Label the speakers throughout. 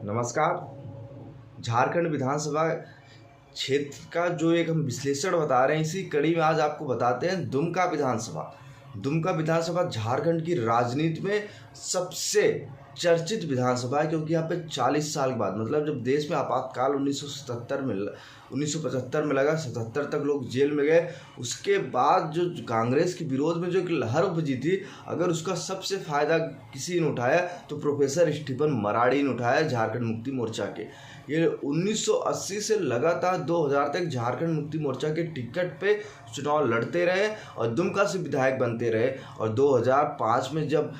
Speaker 1: नमस्कार। झारखंड विधानसभा क्षेत्र का जो एक हम विश्लेषण बता रहे हैं, इसी कड़ी में आज आपको बताते हैं दुमका विधानसभा। दुमका विधानसभा झारखंड की राजनीति में सबसे चर्चित विधानसभा है, क्योंकि यहाँ पे 40 साल के बाद, मतलब जब देश में आपातकाल 1975 में लगा, 77 तक लोग जेल में गए, उसके बाद जो कांग्रेस के विरोध में जो एक लहर उपजी थी, अगर उसका सबसे फायदा किसी ने उठाया तो प्रोफेसर स्टीफन मराड़ी ने उठाया, झारखंड मुक्ति मोर्चा के। ये 1980 से लगातार 2000 तक झारखंड मुक्ति मोर्चा के टिकट पे चुनाव लड़ते रहे और दुमका से विधायक बनते रहे। और 2005 में जब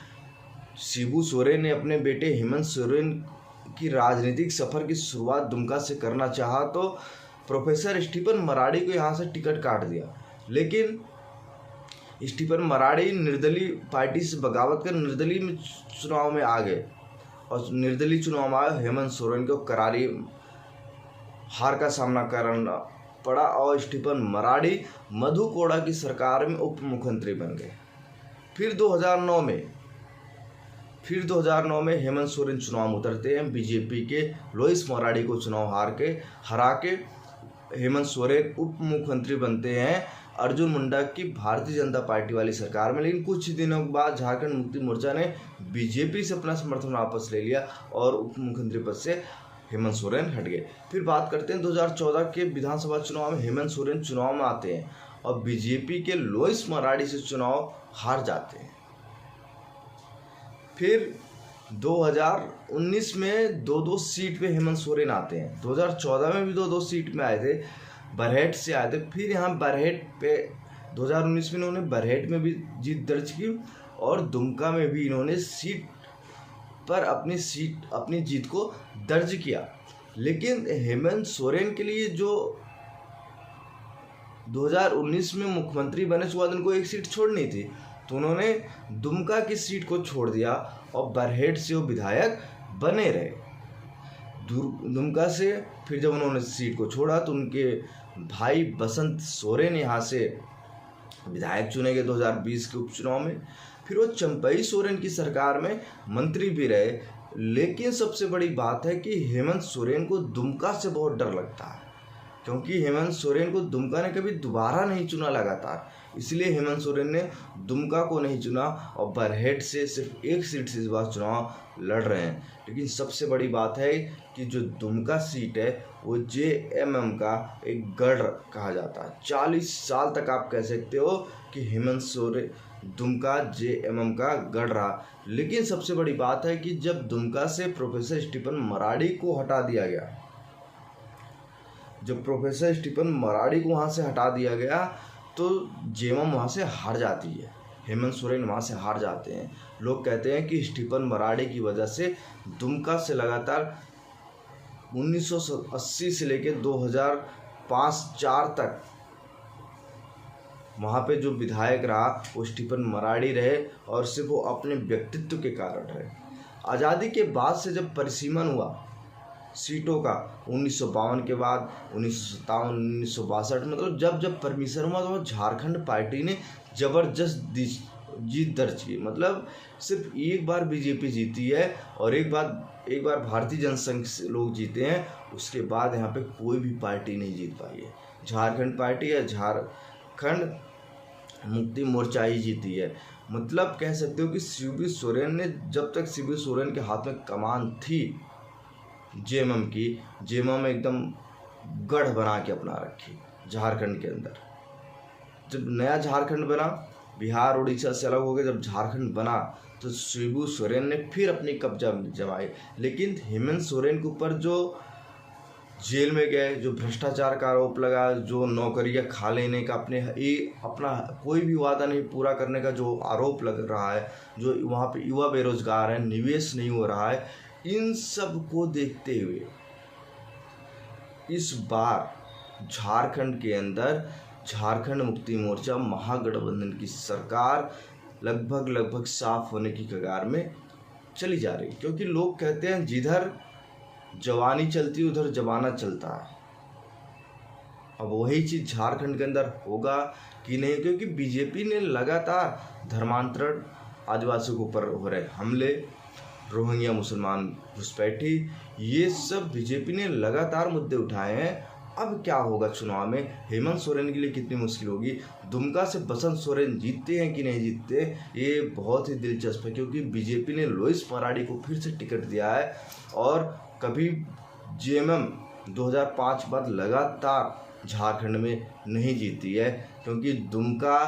Speaker 1: शिबू सोरेन ने अपने बेटे हेमंत सोरेन की राजनीतिक सफ़र की शुरुआत दुमका से करना चाहा, तो प्रोफेसर स्टीफन मराड़ी को यहाँ से टिकट काट दिया। लेकिन स्टीफन मराड़ी निर्दलीय पार्टी से बगावत कर निर्दलीय में चुनाव में आ गए और निर्दलीय चुनाव में आए हेमंत सोरेन को करारी हार का सामना करना पड़ा और स्टीफन मराड़ी मधु कोड़ा की सरकार में उप मुख्यमंत्री बन गए। फिर 2009 में हेमंत सोरेन चुनाव में उतरते हैं। बीजेपी के लोइस मराड़ी को चुनाव हरा के हेमंत सोरेन उप मुख्यमंत्री बनते हैं अर्जुन मुंडा की भारतीय जनता पार्टी वाली सरकार में। लेकिन कुछ दिनों के बाद झारखंड मुक्ति मोर्चा ने बीजेपी से अपना समर्थन वापस ले लिया और उप मुख्यमंत्री पद से हेमंत सोरेन हट गए। फिर बात करते हैं 2014 के विधानसभा चुनाव में हेमंत सोरेन चुनाव में आते हैं और बीजेपी के लोइस मराड़ी से चुनाव हार जाते हैं। फिर 2019 में दो सीट पे हेमंत सोरेन आते हैं। 2014 में भी दो सीट में आए थे, बरहेट से आए थे। फिर यहाँ बरहेट पे 2019 में इन्होंने बरहेट में भी जीत दर्ज की और दुमका में भी इन्होंने सीट पर अपनी जीत को दर्ज किया। लेकिन हेमंत सोरेन के लिए जो 2019 में मुख्यमंत्री बने, उसके बाद उनको एक सीट छोड़नी थी, तो उन्होंने दुमका की सीट को छोड़ दिया और बरहेट से वो विधायक बने रहे। दुमका से फिर जब उन्होंने सीट को छोड़ा तो उनके भाई बसंत सोरेन यहाँ से विधायक चुने गए 2020 के उपचुनाव में। फिर वो चंपई सोरेन की सरकार में मंत्री भी रहे। लेकिन सबसे बड़ी बात है कि हेमंत सोरेन को दुमका से बहुत डर लगता है, क्योंकि हेमंत सोरेन को दुमका ने कभी दोबारा नहीं चुना लगातार, इसलिए हेमंत सोरेन ने दुमका को नहीं चुना और बरहेट से सिर्फ एक सीट से इस बार चुनाव लड़ रहे हैं। लेकिन सबसे बड़ी बात है कि जो दुमका सीट है वो जेएमएम का एक गढ़ कहा जाता है। 40 साल तक आप कह सकते हो कि हेमंत सोरेन दुमका जेएमएम का गढ़ रहा। लेकिन सबसे बड़ी बात है कि जब दुमका से प्रोफेसर स्टीफन मराड़ी को हटा दिया गया, जब प्रोफेसर स्टीफन मराड़ी को वहाँ से हटा दिया गया तो जेएमएम वहाँ से हार जाती है, हेमंत सोरेन वहाँ से हार जाते हैं। लोग कहते हैं कि स्टीफन मराड़ी की वजह से दुमका से लगातार 1980 से लेकर 2005-04 तक वहाँ पे जो विधायक रहा वो स्टीफन मराड़ी रहे और सिर्फ वो अपने व्यक्तित्व के कारण रहे। आज़ादी के बाद से जब परिसीमन हुआ सीटों का 1952 के बाद 1957, 1962, मतलब जब परमिशन हुआ तो झारखंड पार्टी ने जबरदस्त जीत दर्ज की। मतलब सिर्फ एक बार बीजेपी जीती है और एक बार भारतीय जनसंघ से लोग जीते हैं, उसके बाद यहाँ पे कोई भी पार्टी नहीं जीत पाई है। झारखंड पार्टी या झारखंड मुक्ति मोर्चा ही जीती है। मतलब कह सकते हो कि शिबू सोरेन ने, जब तक शिबू सोरेन के हाथ में कमान थी जेएमएम की, जेएमएम एकदम गढ़ बना के अपना रखी झारखंड के अंदर। जब नया झारखंड बना, बिहार उड़ीसा से अलग हो गए, जब झारखंड बना तो शिबू सोरेन ने फिर अपनी कब्जा जमाई। लेकिन हेमंत सोरेन के ऊपर जो जेल में गए, जो भ्रष्टाचार का आरोप लगा, जो नौकरियां खा लेने का, अपना कोई भी वादा नहीं पूरा करने का जो आरोप लग रहा है, जो वहाँ पे युवा बेरोजगार हैं, निवेश नहीं हो रहा है, इन सब को देखते हुए इस बार झारखंड के अंदर झारखंड मुक्ति मोर्चा महागठबंधन की सरकार लगभग साफ होने की कगार में चली जा रही, क्योंकि लोग कहते हैं जिधर जवानी चलती उधर जमाना चलता है। अब वही चीज़ झारखंड के अंदर होगा कि नहीं, क्योंकि बीजेपी ने लगातार धर्मांतरण, आदिवासियों के ऊपर हो रहे हमले, रोहिंग्या मुसलमान घुसपैठी, ये सब बीजेपी ने लगातार मुद्दे उठाए हैं। अब क्या होगा चुनाव में, हेमंत सोरेन के लिए कितनी मुश्किल होगी। दुमका से बसंत सोरेन जीतते हैं कि नहीं जीतते, ये बहुत ही दिलचस्प है, क्योंकि बीजेपी ने लोइस मराड़ी को फिर से टिकट दिया है और कभी जेएमएम 2005 बाद लगातार झारखंड में नहीं जीती है, क्योंकि दुमका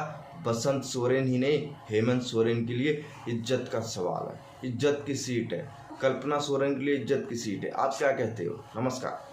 Speaker 1: बसंत सोरेन ही नहीं, हेमंत सोरेन के लिए इज्जत का सवाल है, इज्जत की सीट है। कल्पना सोरेन के लिए इज्जत की सीट है। आप क्या कहते हो? नमस्कार।